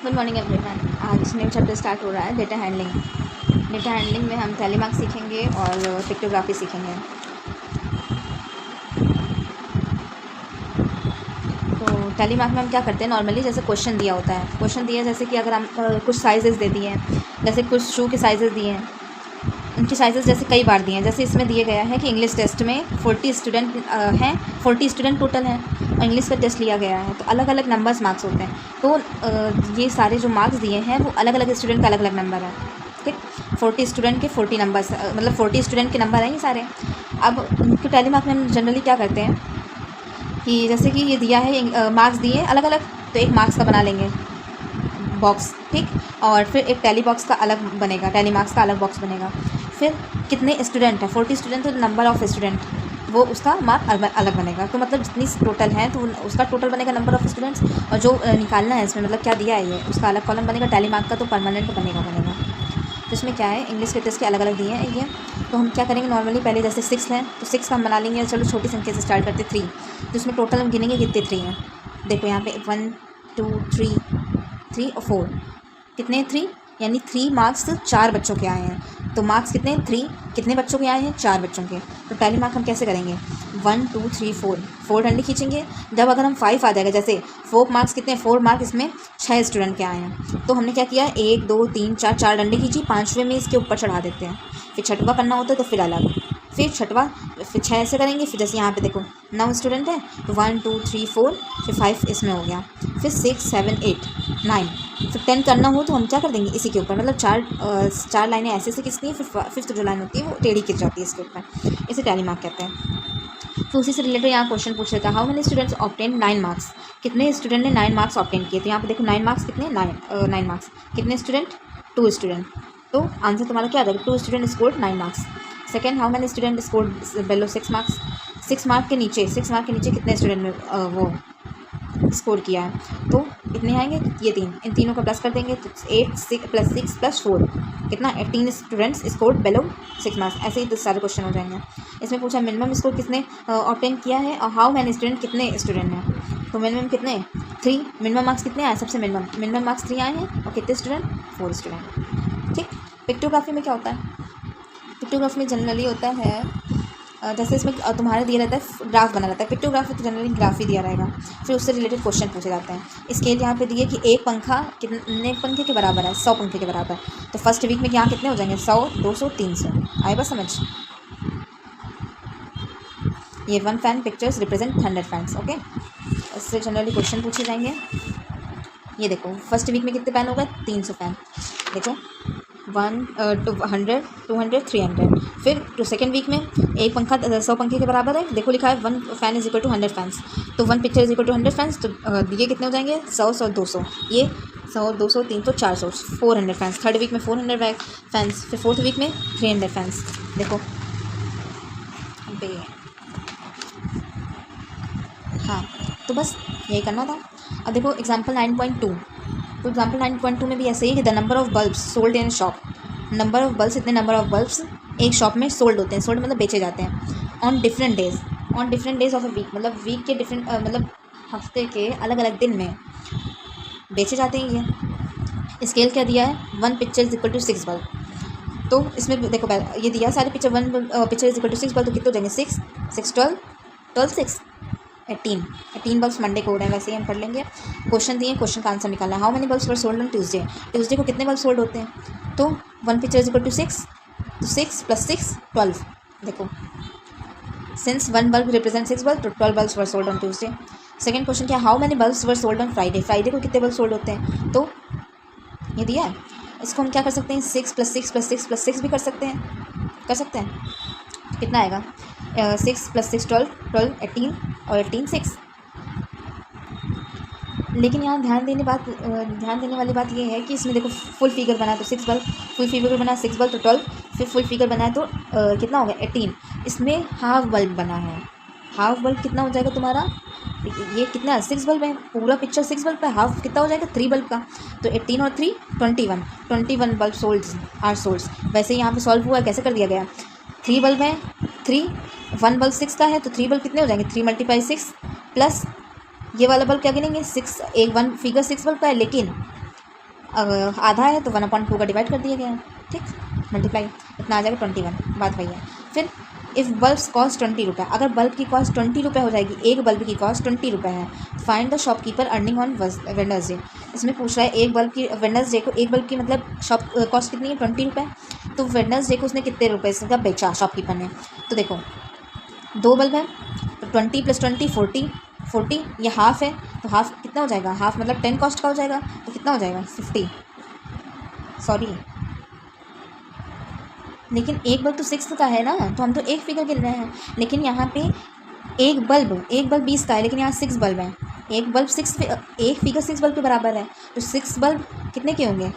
Good morning everyone. आज new chapter start हो रहा है डेटा हैंडलिंग। डेटा हैंडलिंग में हम टैली मार्क्स सीखेंगे और पिक्टोग्राफी सीखेंगे। तो टैली मार्क में हम क्या करते हैं, नॉर्मली जैसे क्वेश्चन दिया होता है, क्वेश्चन दिया जैसे कि अगर हम कुछ साइजेस दे दिए हैं, जैसे कुछ शू के साइजेस दिए हैं, उनकी साइजेस जैसे कई बार दिए हैं। जैसे इसमें दिए गया है कि इंग्लिश टेस्ट में 40 स्टूडेंट हैं, 40 स्टूडेंट टोटल हैं और इंग्लिश का टेस्ट लिया गया है, तो अलग अलग नंबर्स मार्क्स होते हैं। तो ये सारे जो मार्क्स दिए हैं वो अलग अलग स्टूडेंट का अलग अलग नंबर है। ठीक, 40 स्टूडेंट के 40 नंबर्स, मतलब 40 स्टूडेंट के नंबर हैं ये सारे। अब उनके टैली मार्क में हम जनरली क्या करते हैं कि जैसे कि ये दिया है मार्क्स दिए अलग अलग, तो एक मार्क्स का बना लेंगे बॉक्स, ठीक, और फिर एक टैली बॉक्स का अलग बनेगा, टैली मार्क्स का अलग बॉक्स बनेगा। फिर कितने स्टूडेंट हैं, 40 स्टूडेंट, तो नंबर ऑफ़ स्टूडेंट वो उसका मार्क अलग बनेगा। तो मतलब जितनी टोटल है तो उसका टोटल बनेगा नंबर ऑफ़ स्टूडेंट्स, और जो निकालना है इसमें मतलब क्या दिया है ये, उसका अलग कॉलम बनेगा। टैली मार्क का तो परमानेंट बनेगा। तो इसमें क्या है, इंग्लिश के टेस्ट के अलग अलग दिए हैं ये। तो हम क्या करेंगे, नॉर्मली पहले जैसे 6 है तो 6 का हम बना लेंगे। चलो छोटी संख्या से स्टार्ट करते 3, तो इसमें टोटल हम गिनेंगे कितने 3 हैं। देखो यहाँ पे 1 2 3 और 4, कितने 3, यानी 3 मार्क्स 4 बच्चों के आए हैं। तो मार्क्स कितने 3, कितने बच्चों के आए हैं, 4 बच्चों के। तो टैली मार्क हम कैसे करेंगे, 1 2 3 4 डंडे खींचेंगे। जब अगर हम 5 आ जाएगा, जैसे 4 मार्क्स कितने, 4 मार्क इसमें 6 स्टूडेंट के आए हैं, तो हमने क्या किया, 1 2 3 4 डंडे खींची, 5वें में इसके ऊपर चढ़ा देते हैं। फिर छठवा करना होता है तो फिर अलग, फिर छठवा, फिर 6 ऐसे करेंगे। फिर जैसे यहाँ पे देखो 9 स्टूडेंट है तो 1 2 3 4, फिर 5 इसमें हो गया, फिर 6 7 8 9, फिर 10 करना हो तो हम क्या कर देंगे इसी के ऊपर, मतलब चार लाइनें ऐसे से खींचती हैं, फिर फिफ्थ जो लाइन होती है वो टेढ़ी खिंच जाती है इसके ऊपर। इसे टैली मार्क कहते हैं। तो उसी से रिलेटेड यहाँ क्वेश्चन पूछ रहा था, how many students obtain 9 marks, कितने स्टूडेंट ने 9 मार्क्स ऑब्टेन किए। तो यहाँ पे देखो 9 मार्क्स कितने, 9 मार्क्स, कितने स्टूडेंट, 2 स्टूडेंट। तो आंसर तुम्हारा क्या आ जाएगा, 2 student scored 9 marks. Second, how many student scored below 6 marks, 6 mark के नीचे कितने स्टूडेंट में वो स्कोर किया है। तो इतने आएंगे, ये 3, इन तीनों को प्लस कर देंगे तो 8 6 + 6 + 4 कितना, 18 स्टूडेंट्स स्कोर्ड बिलो 6 मार्क्स। ऐसे ही तो सारे क्वेश्चन हो जाएंगे। इसमें पूछा मिनिमम स्कोर किसने ऑब्टेन किया है और हाउ मैनी स्टूडेंट, कितने स्टूडेंट हैं। तो मिनिमम कितने 3, मिनिमम मार्क्स कितने आए, सबसे मिनिमम मार्क्स 3 आए हैं, और कितने स्टूडेंट, 4 स्टूडेंट। ठीक, पिक्टोग्राफी में क्या होता है, पिक्टोग्राफी में जनरली होता है जैसे इसमें तुम्हारे दिया रहता है ग्राफ बना रहता है, पिक्टोग्राफी तो जनरली ग्राफ ही दिया रहेगा, फिर उससे रिलेटेड क्वेश्चन पूछे जाते हैं। स्केल यहाँ पे दिए कि एक पंखा कितने पंखे के बराबर है, 100 पंखे के बराबर। तो फर्स्ट वीक में यहाँ कितने हो जाएंगे, 100 200 300। आए बस समझ। ये 1 fan pictures represent 100 fans. Okay, इससे जनरली क्वेश्चन पूछे जाएंगे। ये देखो फर्स्ट वीक में कितने फैन हो गए, 300 फैन। देखो 1 200 200 300। फिर तो सेकेंड वीक में एक पंखा 100 पंखे के बराबर है। देखो लिखा है 1 fan is equal to 100 fans, तो 1 picture is equal to 100 fans. तो ये कितने हो जाएंगे, 100 100 200, ये 100 200 300 400 400 फैंस। थर्ड वीक में 400 फैंस, फिर फोर्थ वीक में 300 फैंस। देखो हाँ, तो बस यही करना था। अब देखो एग्जाम्पल 9.2, तो एग्जाम्पल 9.2 में भी ऐसे ही कि the number of bulbs sold in shop, number of bulbs, इतने नंबर ऑफ बल्ब्स एक शॉप में सोल्ड होते हैं, सोल्ड मतलब बेचे जाते हैं, on different days of a week, मतलब वीक के डिफरेंट मतलब हफ्ते के अलग अलग दिन में बेचे जाते हैं। ये स्केल क्या दिया है, 1 picture is equal to 6 bulb. तो इसमें देखो ये दिया सारे picture, 1 picture is equal to 6 bulb, तो कितने हो जाएंगे, 6 6 12 12 6 18 बल्ब्स मंडे को हो रहे हैं, वैसे ही हम पढ़ लेंगे। क्वेश्चन दिए, क्वेश्चन का आंसर निकालना है, how many bulbs were sold on Tuesday को कितने बल्ब सोल्ड होते हैं। तो 1 पिक्चर इज इक्वल टू 6, तो 6 + 6 12। देखो सिंस 1 बल्ब रिप्रेजेंट 6 बल्ब, तो 12 bulbs were sold on Tuesday. Second question क्या, how many bulbs were sold on Friday को कितने बल्ब सोल्ड होते हैं। तो ये दिया है, इसको हम क्या कर सकते हैं, 6 + 6 + 6 + 6 भी कर सकते हैं, कितना आएगा, 6 + 6 12 12 18 और 18 6। लेकिन यहाँ ध्यान देने वाली बात ये है कि इसमें देखो फुल फिगर बना तो 6 बल्ब, फुल फिगर बना 6 बल्ब तो 12, फिर फुल फिगर बनाए तो कितना हो गया 18। इसमें हाफ बल्ब बना है, हाफ बल्ब कितना हो जाएगा तुम्हारा, ये कितना 6 बल्ब है, पूरा पिक्चर 6 बल्ब का, हाफ कितना हो जाएगा 3 बल्ब का। तो 18 और 3 21 बल्ब सोल्ड। वैसे यहाँ पे सॉल्व हुआ, कैसे कर दिया गया, 3 बल्ब है, 1 बल्ब 6 का है, तो 3 बल्ब कितने हो जाएंगे, 3 × 6 प्लस ये वाला बल्ब क्या गिनेंगे, 1 फिगर 6 बल्ब का है, लेकिन आधा है तो 1/2 का डिवाइड कर दिया गया है, ठीक, मल्टीप्लाई, इतना आ जाएगा 21, बात वही है। फिर इफ़ बल्ब कॉस्ट 20 रुपये, अगर बल्ब की कॉस्ट 20 रुपये हो जाएगी, एक बल्ब की कॉस्ट 20 रुपये है, find the shopkeeper earning on Wednesday. इसमें पूछ रहा है एक बल्ब की, वेडनेसडे को एक बल्ब की मतलब शॉप कॉस्ट कितनी है 20 रुपये, तो वेडनेसडे को उसने कितने रुपये से बेचा शॉपकीपर ने। तो देखो 2 बल्ब है तो 20 + 20 40, ये हाफ़ है तो हाफ़ कितना हो जाएगा, हाफ़ मतलब 10 कॉस्ट का हो जाएगा, तो कितना हो जाएगा 50, सॉरी लेकिन एक बल्ब तो 6 का है ना, तो हम तो एक फिगर गिन रहे हैं, लेकिन यहाँ पे एक बल्ब 20 का है, लेकिन यहाँ 6 बल्ब हैं, एक बल्ब 6, एक फिगर 6 बल्ब के बराबर है, तो 6 बल्ब कितने के होंगे,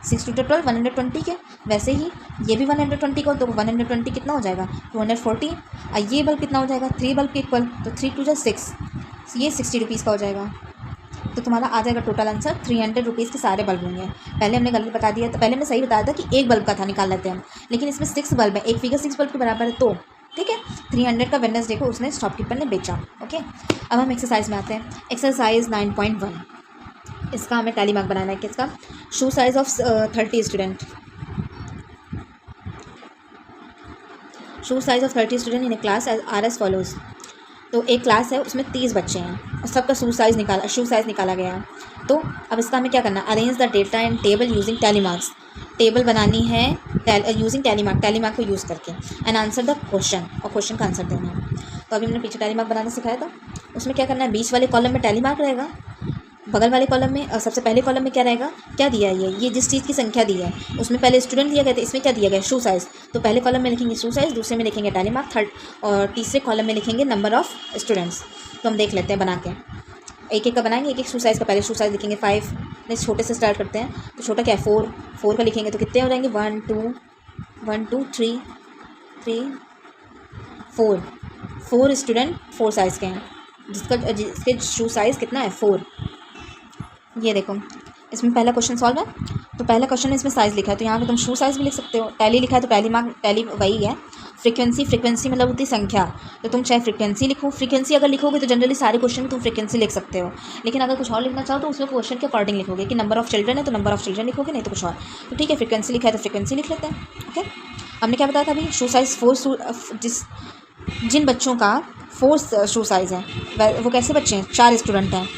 6 × 12 120 के। वैसे ही ये भी 120 को, तो 120 कितना हो जाएगा 240, और ये बल्ब कितना हो जाएगा 3 बल्ब के इक्वल, तो 3 × 2 = 6, ये 60 रुपीज़ का हो जाएगा। तो तुम्हारा आ जाएगा टोटल आंसर 300 रुपीज़ के सारे बल्ब होंगे। पहले हमने गलत बता दिया, तो पहले हमने सही बताया था कि एक बल्ब का था, निकाल लेते हैं हम, लेकिन इसमें 6 बल्ब है, एक फिगर 6 बल्ब के बराबर है, तो ठीक है 300 का वेडनेसडे को उसने शॉपकीपर ने बेचा। ओके, अब हम एक्सरसाइज में आते हैं। एक्सरसाइज 9.1, इसका हमें टैली मार्क बनाना है। किसका, shoe size of 30 student, shoe size of 30 student in a class are as follows. तो एक क्लास है उसमें 30 बच्चे हैं और सबका शू साइज़ निकाला गया है। तो अब इसका हमें क्या करना है, arrange the data and table using tally marks, table बनानी है यूजिंग टैली मार्क को यूज़ करके, एंड आंसर द क्वेश्चन, और क्वेश्चन का आंसर देना है। तो अभी हमने पीछे टैली मार्क बनाना सिखाया था, उसमें क्या करना है, बीच वाले कॉलम में टैली मार्क रहेगा, बगल वाले कॉलम में और सबसे पहले कॉलम में क्या रहेगा, क्या दिया है ये जिस चीज़ की संख्या दी है, उसमें पहले स्टूडेंट दिया गया था, इसमें क्या दिया गया है शू साइज़, तो पहले कॉलम में लिखेंगे शू साइज़, दूसरे में लिखेंगे टैली मार्क, थर्ड और तीसरे कॉलम में लिखेंगे नंबर ऑफ़ स्टूडेंट्स। तो हम देख लेते हैं बना के, एक एक का बनाएंगे, एक एक शू साइज़ का पहले शू साइज़ लिखेंगे 5, नहीं छोटे से स्टार्ट करते हैं, तो छोटा क्या है 4 का लिखेंगे, तो कितने हो जाएंगे 1 2 3 4 स्टूडेंट 4 साइज़ के हैं, जिसके शू साइज़ कितना है 4। ये देखो इसमें पहला क्वेश्चन सॉल्व है, तो पहला क्वेश्चन में इसमें साइज़ लिखा है, तो यहाँ पे तुम शू साइज़ भी लिख सकते हो, टैली लिखा है तो टैली वही है, फ्रीक्वेंसी मतलब होती संख्या, तो तुम चाहे फ्रीक्वेंसी अगर लिखोगे तो जनरली सारे क्वेश्चन में तुम फ्रीक्वेंसी लिख सकते हो, लेकिन अगर कुछ और लिखना चाहो तो उसमें क्वेश्चन के अकॉर्डिंग लिखोगे कि नंबर ऑफ चिल्ड्रन है तो नंबर ऑफ चिल्ड्रन लिखोगे, नहीं तो कुछ और। तो ठीक है, फ्रीक्वेंसी लिखा है तो फ्रीक्वेंसी लिख लेते हैं। ओके, हमने क्या बताया था अभी, शू साइज़ 4, जिन बच्चों का 4 शू साइज़ है वो कैसे बच्चे हैं, 4 स्टूडेंट हैं।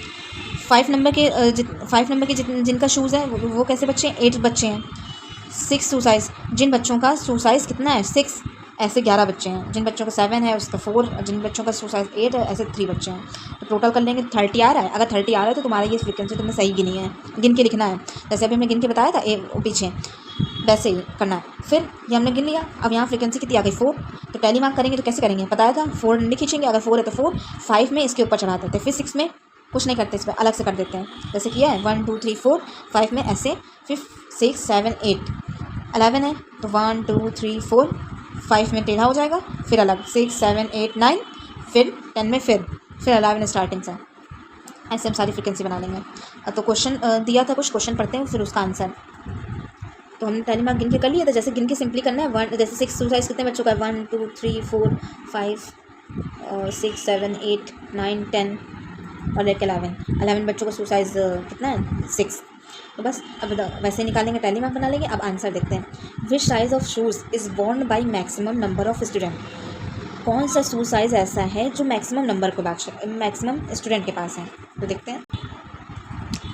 5 नंबर के जिनका शूज़ है वो कैसे बच्चे हैं, 8 बच्चे हैं। 6 शू साइज़, जिन बच्चों का शू साइज़ कितना है 6, ऐसे 11 बच्चे हैं। जिन बच्चों का 7 है उसका 4, जिन बच्चों का शू साइज़ 8 है ऐसे 3 बच्चे हैं। तो टोटल कर लेंगे 30 आ रहा है। अगर 30 आ रहा है तो तुम्हारा ये फ्रीक्वेंसी तुमने सही गिनी है, गिन के लिखना है, जैसे अभी हमने गिन के बताया था पीछे, वैसे ही करना है। फिर ये हमने गिन लिया, अब यहाँ फ्रीक्वेंसी कितनी आ गई 4, तो टैली मार्क करेंगे तो कैसे करेंगे, बताया था 4 नहीं खींचेंगे, अगर 4 है तो 4, 5 में इसके ऊपर चढ़ा देते हैं, फिर 6 में कुछ नहीं करते, इस पर अलग से कर देते हैं, जैसे किया है 1 2 3 4, 5 में ऐसे, फिर 6 7 8, 11 है तो 1 2 3 4, 5 में टेढ़ा हो जाएगा, फिर अलग 6 7 8 9, फिर 10 में फिर 11 स्टार्टिंग से, ऐसे हम सारी फ्रीक्वेंसी बना लेंगे। तो क्वेश्चन दिया था, कुछ क्वेश्चन पढ़ते हैं फिर उसका आंसर। तो हमने टैली मार्क गिन के कर लिया था, जैसे गिन के सिंपली करना है। 1 जैसे 6 शू साइज़ कितने बच्चों का है, 1 2 3 4 5 6 7 8 9 10 और एक 11 बच्चों का शू साइज़ कितना है 6। तो बस अब वैसे निकालेंगे, टैली मार्क बना लेंगे। अब आंसर देखते हैं। Which size of shoes is worn by maximum number of student, कौन सा शू साइज़ ऐसा है जो मैक्सिमम स्टूडेंट के पास है। तो देखते हैं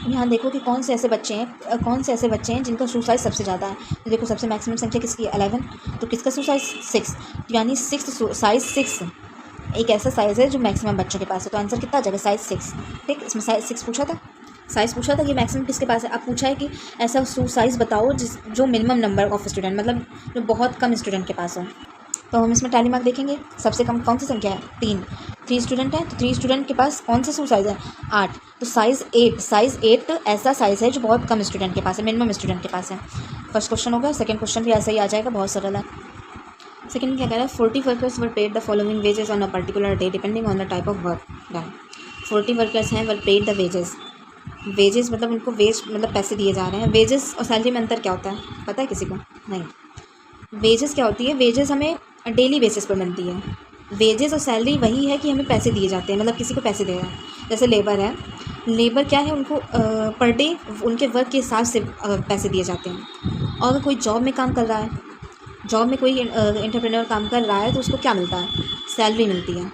यहाँ, देखो कि कौन से ऐसे बच्चे हैं जिनका शू साइज़ सबसे ज़्यादा है। तो देखो सबसे मैक्सिमम संख्या किसकी है 11, तो किसका शू साइज़ 6, यानी 6 साइज़ 6 एक ऐसा साइज़ है जो मैक्सिमम बच्चों के पास है। तो आंसर कितना आ जाएगा साइज़ 6। ठीक, इसमें साइज़ 6 पूछा था कि मैक्सिमम किसके पास है। अब पूछा है कि ऐसा शू साइज़ बताओ जो मिनिमम नंबर ऑफ स्टूडेंट, मतलब जो बहुत कम स्टूडेंट के पास हो। तो हम इसमें टैली मार्क देखेंगे, सबसे कम कौन सी संख्या है 3 स्टूडेंट हैं, तो 3 स्टूडेंट के पास कौन सा शू साइज़ है 8, तो साइज़ 8 ऐसा साइज़ है जो बहुत कम स्टूडेंट के पास है, मिनिमम स्टूडेंट के पास है। फर्स्ट क्वेश्चन हो गया। सेकंड क्वेश्चन भी ऐसा ही आ जाएगा, बहुत सरल है। सेकंड क्या कह रहा है, 40 workers were paid the following wages on a particular day depending on the type of work done. 40 workers हैं, वर पेड द वेजेस मतलब उनको वेज मतलब पैसे दिए जा रहे हैं। वेजेस और सैलरी में अंतर क्या होता है, पता है किसी को? नहीं। वेजेस क्या होती है, वेजेस हमें डेली बेसिस पर मिलती है। वेजेस और सैलरी वही है कि हमें पैसे दिए जाते हैं, मतलब किसी को पैसे दे रहा है। जैसे लेबर है लेबर क्या है, उनको पर डे उनके वर्क के हिसाब से पैसे दिए जाते हैं। और अगर कोई जॉब में काम कर रहा है, जॉब में कोई एंटरप्रेन्योर काम कर रहा है तो उसको क्या मिलता है, सैलरी मिलती है।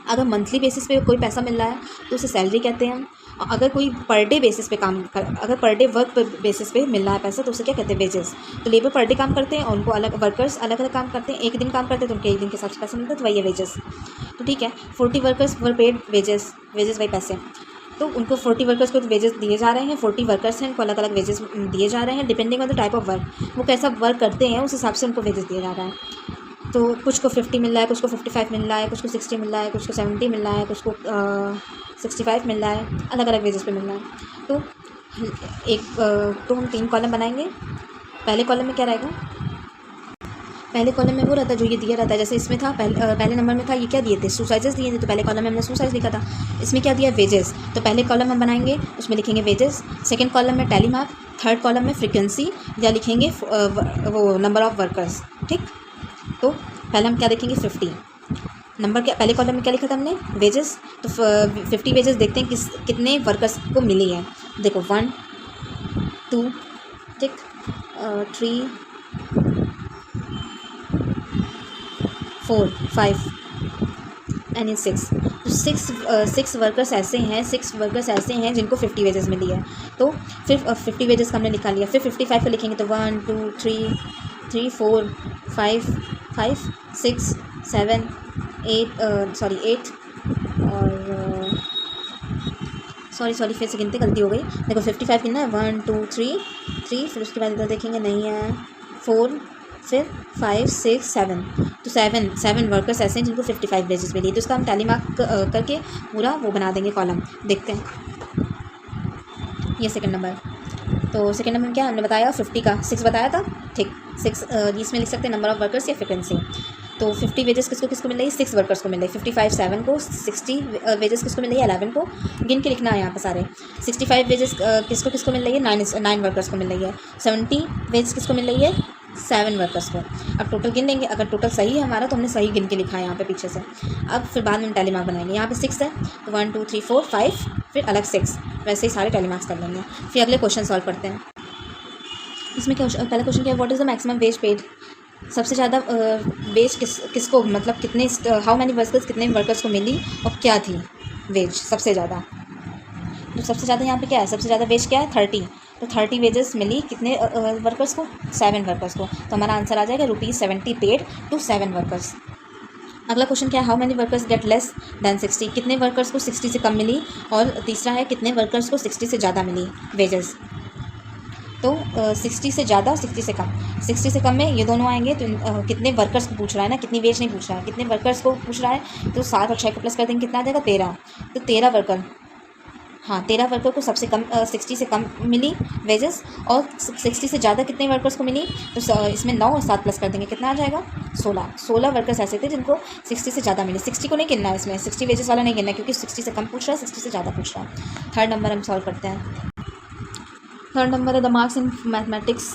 अगर मंथली बेसिस पे कोई पैसा मिल रहा है तो उसे सैलरी कहते हैं। और अगर कोई पर डे बेसिस पे काम कर, अगर पर डे वर्क बेसिस पे मिल रहा है पैसा तो उसे क्या कहते हैं, वेजेस। तो लेबर पर डे काम करते हैं और उनको अलग, वर्कर्स अलग अलग काम करते हैं, एक दिन काम करते हैं तो उनके एक दिन के हिसाब से पैसा मिलता है, तो वही है वेजेस। तो ठीक है, 40 वर्कर्स वर पेड वेजेस, वेजेस वही पैसे। तो उनको 40 वर्कर्स को वेजेस दिए जा रहे हैं, 40 वर्कर्स हैं, उनको अलग अलग वेजेस दिए जा रहे हैं depending on the type of work. वो कैसा वर्क करते हैं उस हिसाब से उनको वेजेस दिया जा रहा है। तो कुछ को 50 मिल रहा है, कुछ को 55 मिल रहा है, कुछ को 60 मिल रहा है, कुछ को 70 मिल रहा है, कुछ को 65 मिल रहा है, अलग अलग वेजेस पे मिल रहा है। तो तो हम 3 कॉलम बनाएंगे। पहले कॉलम में क्या रहेगा, पहले कॉलम में वो रहता है जो ये दिया रहता है। जैसे इसमें था पहले नंबर में था, ये क्या दिए थे, सुसाइजेस दिए थे, तो पहले कॉलम में हमने सुसाइज लिखा था। इसमें क्या दिया, वेजेस। तो पहले कॉलम हम बनाएंगे, उसमें लिखेंगे वेजेस। सेकंड कॉलम में टैली मार्क, थर्ड कॉलम में फ्रीक्वेंसी या लिखेंगे वो नंबर ऑफ़ वर्कर्स। ठीक, तो पहले हम क्या देखेंगे, 50 नंबर। क्या पहले कॉलम में क्या लिखा था हमने, वेजेस। तो 50 वेजेस देखते हैं कितने वर्कर्स को मिली है। देखो 1 2 ठीक 3 4 5 एंड 6। तो 6 वर्कर्स ऐसे हैं, 6 वर्कर्स ऐसे हैं जिनको 50 वेजेस मिली है। तो फिर 50 वेजेस का हमने निकाल लिया। फिर 55 पे लिखेंगे तो 1 2 3 4 5 6 7 8 और सॉरी फिर से गिनते गलती हो गई। देखो 55 गिनना है, 1 2 3 फिर उसके बाद इधर देखेंगे नहीं है, 4 फिर 5 6 7। तो 7 वर्कर्स ऐसे हैं जिनको 55 वेजेस मिली। तो इसका हम टैली मार्क करके पूरा वो बना देंगे कॉलम। देखते हैं ये सेकंड नंबर। तो सेकंड नंबर में क्या हमने बताया, 50 का 6 बताया था। ठीक, 6 इसमें लिख सकते हैं नंबर ऑफ़ वर्कर्स या फ्रिक्वेंसी। तो 50 वेजेस किसको मिल रही है, 6 वर्कर्स को मिल रही है। 55 7 को, 60 वेजेस किसको मिल रही है, 11 को। गिन के लिखना है यहाँ पे सारे। 65 वेजेस किसको मिल रही है, 9 वर्कर्स को मिल रही है। 70 वेजेस किसको मिल रही है, 7 वर्कर्स को। अब टोटल गिन लेंगे, अगर टोटल सही है हमारा तो हमने सही गिन के लिखा है यहाँ पे पीछे से। अब फिर बाद में हम टैली मार्क बनाएंगे। यहाँ पे 6 है तो 1 2 3 4 5 फिर अलग 6, वैसे ही सारे टैली मार्क्स कर लेंगे। फिर अगले क्वेश्चन सॉल्व करते हैं। इसमें क्या पहला क्वेश्चन क्या है, what is the maximum wage paid. सबसे ज़्यादा वेज किसको, मतलब कितने, हाउ मैनी वर्कर्स, कितने वर्कर्स को मिली और क्या थी वेज सबसे ज़्यादा। तो सबसे ज़्यादा यहाँ पे क्या है, सबसे ज़्यादा वेज क्या है, 30। तो 30 वेजेस मिली कितने वर्कर्स को, 7 वर्कर्स को। तो हमारा आंसर आ जाएगा ₹70 पेड टू 7 वर्कर्स। अगला क्वेश्चन क्या है, how many workers get less than 60। कितने वर्कर्स को 60 से कम मिली। और तीसरा है कितने वर्कर्स को 60 से ज़्यादा मिली वेजेस। तो 60 से ज़्यादा और 60 से कम। 60 से कम में ये दोनों आएंगे तो कितने वर्कर्स को पूछ रहा है ना, कितनी वेज नहीं पूछ रहा है, कितने वर्कर्स को पूछ रहा है। तो 7 और 6 को प्लस कर देंगे, कितना आ जाएगा, 13। तो 13 वर्कर, हाँ 13 वर्कर को सबसे कम 60 से कम मिली वेजेस। और 60 से ज़्यादा कितने वर्कर्स को मिली, तो इसमें 9 और 7 प्लस कर देंगे, कितना आ जाएगा, 16 वर्कर्स ऐसे थे जिनको 60 से ज़्यादा मिली। 60 को नहीं गिनना है इसमें, 60 वेजेस वाला नहीं गिनना है क्योंकि 60 से कम पूछ रहा है, 60 से ज़्यादा पूछ रहा है। थर्ड नंबर हम सॉल्व करते हैं। थर्ड नंबर है the marks in mathematics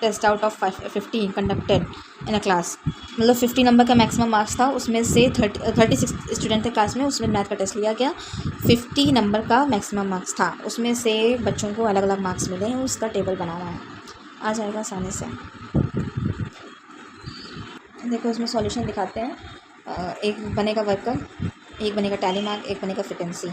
test out of 50 conducted in a class. मतलब 50 नंबर का मैक्सिमम मार्क्स था, उसमें से 36 स्टूडेंट थे क्लास में, उसमें मैथ का टेस्ट लिया गया। 50 नंबर का मैक्सिमम मार्क्स था, उसमें से बच्चों को अलग अलग मार्क्स मिले हैं, उसका टेबल बना हुआ है, आ जाएगा आसानी से। देखो इसमें सॉल्यूशन दिखाते हैं। एक बनेगा वर्कर, एक बनेगा टैली मार्क, एक बनेगा फ्रिक्वेंसी।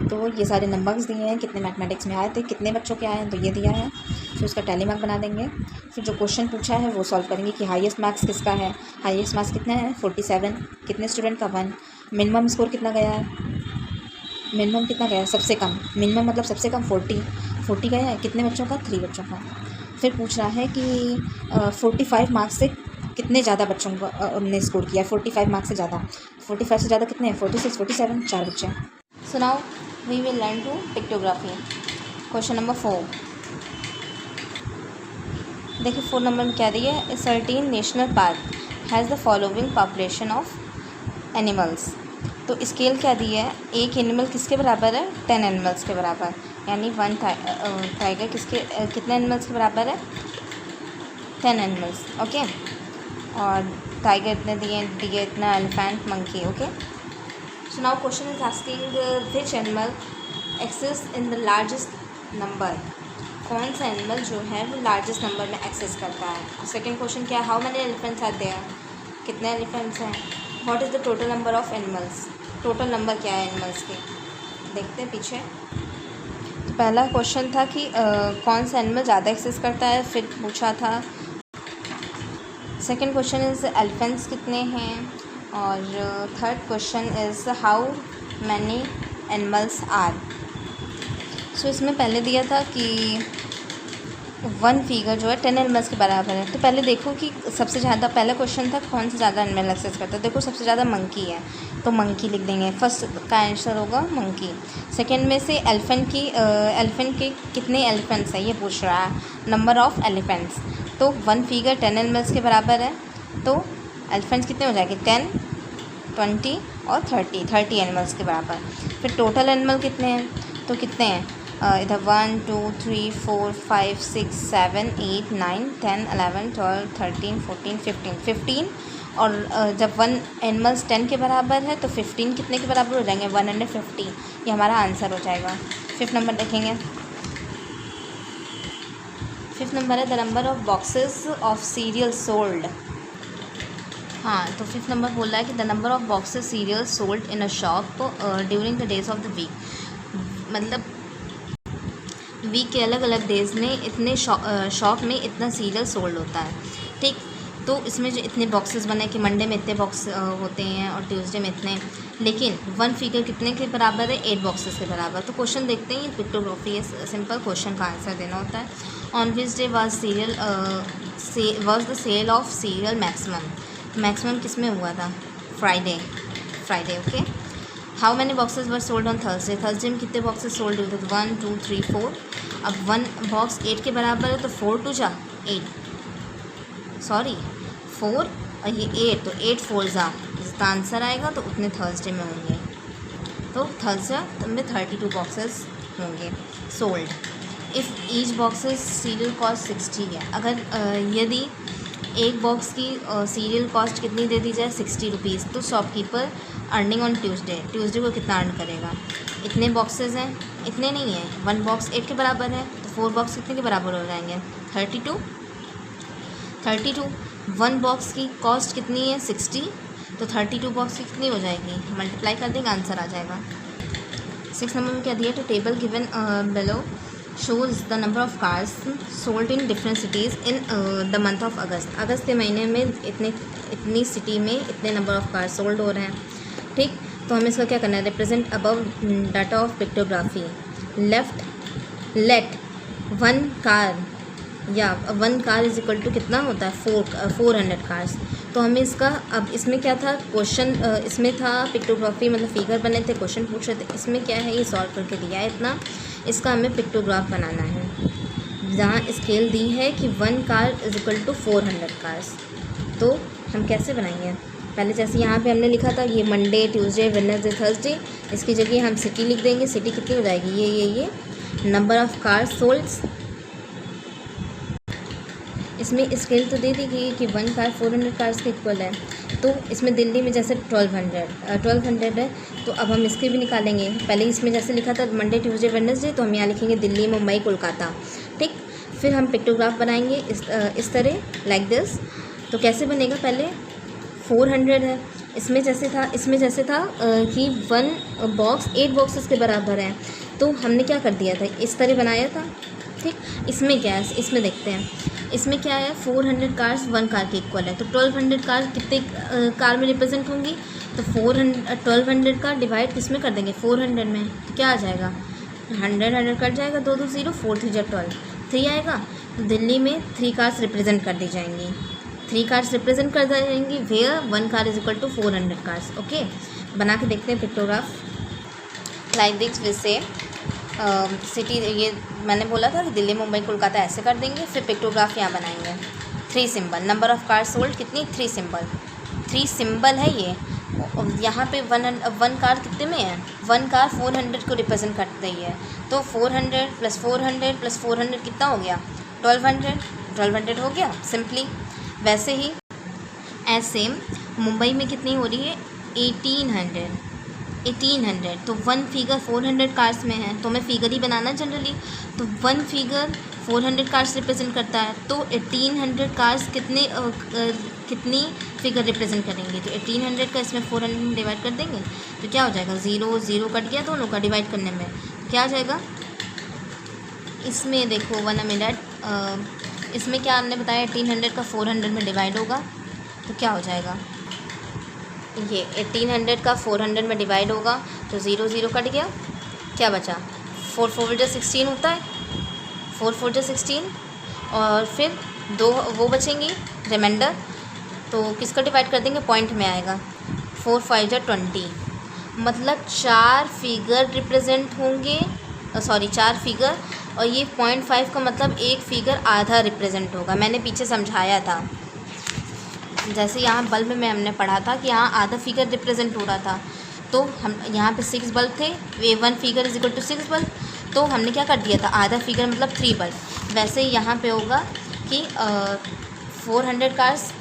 तो ये सारे नंबर्स दिए हैं, कितने मैथमेटिक्स में आए थे, कितने बच्चों के आए हैं, तो ये दिया है। फिर उसका टैली मार्क बना देंगे। फिर जो क्वेश्चन पूछा है वो सॉल्व करेंगे कि हाईएस्ट मार्क्स किसका है। हाईएस्ट मार्क्स कितने हैं, 47। कितने स्टूडेंट का, 1। मिनिमम स्कोर कितना गया है, मिनिमम कितना गया है, सबसे कम। मिनिमम मतलब सबसे कम 40 गया है। कितने बच्चों का, 3 बच्चों का। फिर पूछ रहा है कि 45 मार्क्स से कितने ज़्यादा बच्चों को ने स्कोर किया है, 45 मार्क्स से ज़्यादा। 45 से ज़्यादा कितने हैं, 46 47, 4 बच्चे। So now we will learn to pictography. Question number 4 देखिए, 4 नंबर में क्या दिया है, certain national park has the following population of animals. तो स्केल क्या दी है, एक एनिमल किसके बराबर है, 10 एनिमल्स के बराबर। यानी 1 टाइगर कितने एनिमल्स के बराबर है, 10 एनिमल्स। ओके, और टाइगर इतने दिए इतना, elephant, monkey. Okay, so now question is asking which animal exists in the largest number, कौन सा एनिमल जो है वो लार्जेस्ट नंबर में एक्सेस करता है। सेकंड क्वेश्चन क्या है, how many elephants are there, कितने एलिफेंट्स हैं। What is the total number of animals, total number क्या है एनिमल्स के, देखते हैं पीछे। तो पहला क्वेश्चन था कि कौन सा एनिमल ज़्यादा एक्सेस करता है, फिर पूछा था। सेकंड क्वेश्चन इज़ एलिफेंट्स कितने हैं, और third question is how many animals are. So इसमें पहले दिया था कि वन फिगर जो है 10 एनिमल्स के बराबर है। तो पहले देखो कि सबसे ज़्यादा, पहला क्वेश्चन था कौन सा ज़्यादा एनिमल एक्सेस करता है। देखो सबसे ज़्यादा मंकी है, तो मंकी लिख देंगे, फर्स्ट का आंसर होगा मंकी। सेकंड में से एलिफेंट के कितने एलिफेंट्स हैं ये पूछ रहा है, नंबर ऑफ एलिफेंट्स। तो वन फिगर 10 एनिमल्स के बराबर है, तो एलिफेंट्स कितने हो जाएंगे 10, 20 और 30 एनिमल्स के बराबर। फिर टोटल एनिमल कितने हैं, तो कितने हैं इधर 1 2 3 4 5 6 7 8 9 10 11 12 13 14 15 और जब वन एनिमल्स 10 के बराबर है तो 15 कितने के बराबर हो जाएंगे 150। ये हमारा आंसर हो जाएगा। फिफ्थ नंबर देखेंगे, फिफ्थ नंबर है the number of boxes of cereal sold. हाँ, तो फिफ्थ नंबर बोल रहा है कि the number of boxes cereal sold in a shop during the days of the week, मतलब वीक के अलग अलग डेज़ में इतने शॉप में इतना सीरियल सोल्ड होता है। ठीक, तो इसमें जो इतने बॉक्सेस बने कि मंडे में इतने बॉक्स होते हैं और ट्यूसडे में इतने, लेकिन वन फिगर कितने के बराबर है 8 बॉक्सेस के बराबर। तो क्वेश्चन देखते हैं, ये पिक्टोग्राफी है, सिंपल क्वेश्चन का आंसर देना होता है। On which day was the sale of serial maximum किस में हुआ था, Friday. Okay. How many boxes were sold on Thursday में कितने बॉक्सेस सोल्ड हुए थे, 1 2 3 4। अब वन बॉक्स 8 के बराबर है तो 4 2 जा 8, सॉरी 4 और ये 8, तो 8 4 जा, जिसका आंसर आएगा तो उतने थर्सडे में होंगे। तो थर्सडे में 32 बॉक्सेस होंगे sold. If each boxes serial cost 60 है, अगर यदि एक बॉक्स की सीरियल कॉस्ट कितनी दे दी जाए 60 रुपीज़, तो शॉपकीपर अर्निंग ऑन ट्यूसडे को कितना अर्न करेगा। इतने बॉक्सेस हैं, इतने नहीं हैं, वन बॉक्स 8 के बराबर है तो 4 बॉक्स कितने के बराबर हो जाएंगे 32। वन बॉक्स की कॉस्ट कितनी है 60, तो 32 बॉक्स की कितनी हो जाएगी, मल्टीप्लाई कर देंगे आंसर आ जाएगा। 6 नंबर में क्या दिया, तो table given below shows the number of cars sold in different cities in the month of अगस्त। अगस्त के महीने में इतनी सिटी में इतने नंबर ऑफ़ कार सोल्ड हो रहे हैं। ठीक, तो हमें इसका क्या करना है, represent above data of pictography. Let one car या one car is equal to कितना होता है 400 कार्स। तो हमें इसका, अब इसमें क्या था क्वेश्चन, इसमें था पिक्टोग्राफी मतलब फिगर बने थे, क्वेश्चन पूछ रहे थे, इसमें क्या है ये सॉल्व करके दिया है इतना। इसका हमें पिक्टोग्राफ बनाना है जहाँ स्केल दी है कि one car is equal to 400 cars. तो हम कैसे बनाएंगे, पहले जैसे यहाँ पे हमने लिखा था ये मंडे ट्यूसडे वेडनेसडे थर्सडे, इसकी जगह हम सिटी लिख देंगे। सिटी कितनी हो जाएगी, ये नंबर ऑफ़ कार्स सोल्ड्स। इसमें स्केल तो दे दी गई कि वन कार 400 कार्स के इक्वल है, तो इसमें दिल्ली में जैसे 1200 है, तो अब हम इसके भी निकालेंगे। पहले इसमें जैसे लिखा था मंडे ट्यूसडे वेडनेसडे, तो हम यहाँ लिखेंगे दिल्ली मुंबई कोलकाता। ठीक, फिर हम पिक्टोग्राफ बनाएंगे इस तरह लाइक दिस। तो कैसे बनेगा, पहले 400 है, इसमें जैसे था कि वन बॉक्स 8 बॉक्सेस के बराबर है, तो हमने क्या कर दिया था, इस तरह बनाया था। ठीक, इसमें क्या है, इसमें देखते हैं, इसमें क्या है 400 कार्स वन कार के इक्वल है, तो 1200 कार कितने कार में रिप्रेजेंट होंगी, तो 1200 का डिवाइड किस में कर देंगे 400 में, तो क्या आ जाएगा 100 कट जाएगा, 2 2 0 4 3 12 3 आएगा। तो दिल्ली में 3 कार्स रिप्रेजेंट कर दी जाएंगी, 3 कार्स रिप्रेजेंट कर जाएंगी where one car is equal to 400 cars. Okay, बना के देखते हैं पिक्टोग्राफ लाइक दिस। वैसे सिटी, ये मैंने बोला था कि दिल्ली मुंबई कोलकाता ऐसे कर देंगे। फिर पिक्टोग्राफ यहाँ बनाएंगे, 3 symbol, number of car sold कितनी 3 सिंबल है ये। यहाँ पे वन कार कितने में है, वन कार 400 को रिप्रेजेंट कर रही है, तो 400 + 400 + 400 कितना हो गया 1200 हो गया सिंपली। वैसे ही एज सेम मुंबई में कितनी हो रही है 1800, 1800, तो वन फिगर 400 कार्स में है, तो हमें फिगर ही बनाना जनरली, तो वन फिगर 400 कार्स रिप्रेजेंट करता है, तो 1800 कार्स कितनी फिगर रिप्रेजेंट करेंगे, तो 1800 का इसमें 400 में डिवाइड कर देंगे, तो क्या हो जाएगा, ज़ीरो ज़ीरो कट गया दोनों का डिवाइड करने में, क्या आ जाएगा इसमें, देखो 1 मिनट, इसमें क्या हमने बताया 1800 का 400 में डिवाइड होगा, तो क्या हो जाएगा, ये 1800 का 400 में डिवाइड होगा, तो ज़ीरो ज़ीरो कट गया, क्या बचा, 4 4 जा 16 होता है, 4 4 जा 16, और फिर दो वो बचेंगी रिमाइंडर, तो किसका डिवाइड कर देंगे, पॉइंट में आएगा, 4 5 जा 20, मतलब 4 फिगर रिप्रेजेंट होंगे, सॉरी 4 फिगर, और ये 0.5 का मतलब एक फिगर आधा रिप्रेजेंट होगा, मैंने पीछे समझाया था, जैसे यहाँ बल्ब में हमने पढ़ा था कि यहाँ आधा फिगर रिप्रेजेंट हो रहा था, तो हम यहाँ पे 6 बल्ब थे, वे 1 figure is equal to 6 bulb, तो हमने क्या कर दिया था, आधा फिगर मतलब 3 बल्ब, वैसे ही यहाँ पे होगा कि 400 कार्स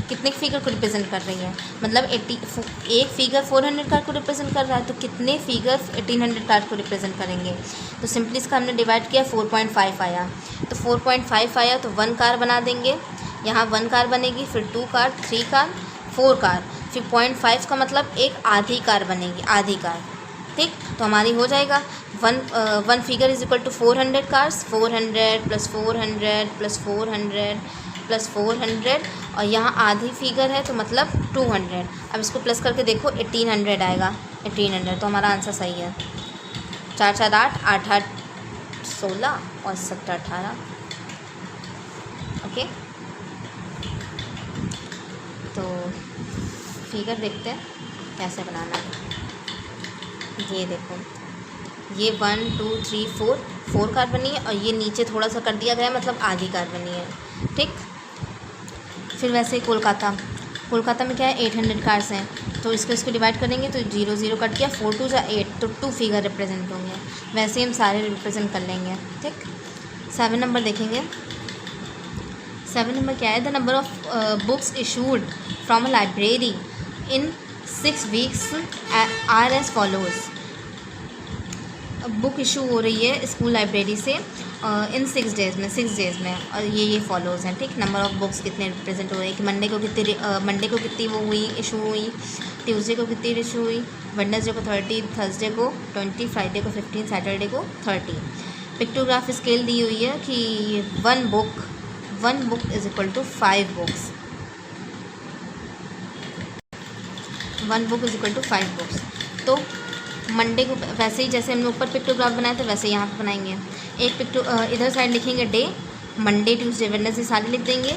कितने फिगर को रिप्रेजेंट कर रही है, मतलब एक फिगर 400 कार को रिप्रेजेंट कर रहा है, तो कितने फिगर 1800 कार को रिप्रेजेंट करेंगे, तो सिंपली इसका हमने डिवाइड किया, 4.5 आया, तो 4.5 आया तो 1 कार बना देंगे, यहाँ 1 कार बनेगी, फिर 2 कार, 3 कार, 4 कार, फिर 0.5 का मतलब एक आधी कार बनेगी, आधी कार, ठीक, तो हमारी हो जाएगा one figure is equal to 400 cars, 400 plus 400 plus 400 plus 400, और यहाँ आधी फिगर है तो मतलब 200, अब इसको प्लस करके देखो 1800 आएगा, 1800, तो हमारा आंसर सही है, 4 4 8 8 8 16 और 17 18, ओके, तो फिगर देखते हैं कैसे बनाना है, ये देखो, ये 1 2 3 4 कार बनी है, और ये नीचे थोड़ा सा कर दिया गया मतलब आधी कार बनी है, ठीक, फिर वैसे ही कोलकाता में क्या है 800 कार्स हैं, तो इसको डिवाइड करेंगे तो 0 0 कट गया, 4 2 जा 8, तो 2 फिगर रिप्रेजेंट होंगे, वैसे ही हम सारे रिप्रेजेंट कर लेंगे, ठीक। 7 नंबर देखेंगे, 7 नंबर क्या है, the number of books issued from a library in 6 weeks are as follows, book issue हो रही है स्कूल लाइब्रेरी से इन 6 डेज़ में, और ये फॉलोज़ हैं, ठीक, नंबर ऑफ़ बुक्स कितने रिप्रेजेंट हो रहे हैं, कि मंडे को कितनी वो हुई इशू हुई, ट्यूसडे को कितनी इशू हुई, वेडनेसडे को 30, थर्सडे को 20, फ्राइडे को 15, सैटरडे को 30। पिक्टोग्राफ स्केल दी हुई है कि one book is equal to 5 books, 1 book is equal to 5 books, तो मंडे को वैसे ही जैसे हमने ऊपर पिक्टोग्राफ बनाया था वैसे यहाँ पे बनाएंगे, एक इधर साइड लिखेंगे डे, मंडे ट्यूसडे वेडनेसडे सारे लिख देंगे,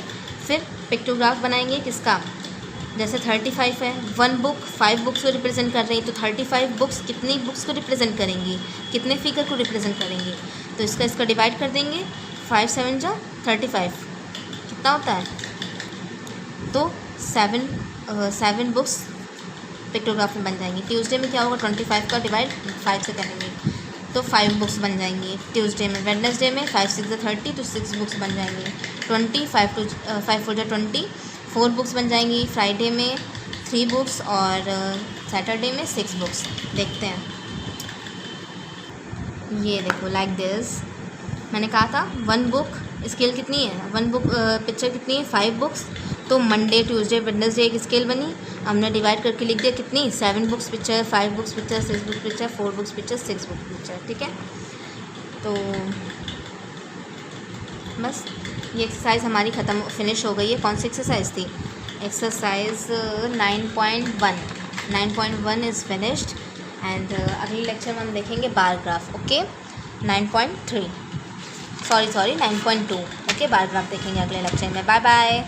फिर पिक्टोग्राफ बनाएंगे किसका, जैसे 35 है, 1 बुक 5 बुक्स को रिप्रेजेंट कर रही है, तो 35 बुक्स कितनी बुक्स को रिप्रेजेंट करेंगी, कितने फिगर को रिप्रेजेंट करेंगी, तो इसका डिवाइड कर देंगे, 5 7 जा 35 कितना होता है, तो 7 बुक्स पिक्टोग्राफ में बन जाएंगी। ट्यूसडे में क्या होगा, 25 का डिवाइड 5 से करेंगे तो 5 बुक्स बन जाएंगी ट्यूसडे में। वेडनेसडे में 5 6 30 तो 6 बुक्स बन जाएंगी। 5 4 20 4 बुक्स बन जाएंगी। फ्राइडे में 3 बुक्स और सैटरडे में 6 बुक्स। देखते हैं, ये देखो लाइक दिस, मैंने कहा था 1 बुक स्केल कितनी है, 1 बुक पिक्चर कितनी है, 5 बुक्स, तो मंडे ट्यूसडे वेडनेसडे एक स्केल बनी, हमने डिवाइड करके लिख दिया कितनी, 7 books picture, 5 books picture, 6 books picture, 4 books picture, 6 books picture. ठीक है, तो बस ये एक्सरसाइज हमारी ख़त्म फिनिश हो गई है। कौन सी एक्सरसाइज थी, एक्सरसाइज 9.1 इज़ फिनिश्ड एंड अगले लेक्चर में हम देखेंगे bar graph. Okay 9.3 sorry 9.2 okay, bar graph देखेंगे अगले लेक्चर में। Bye bye.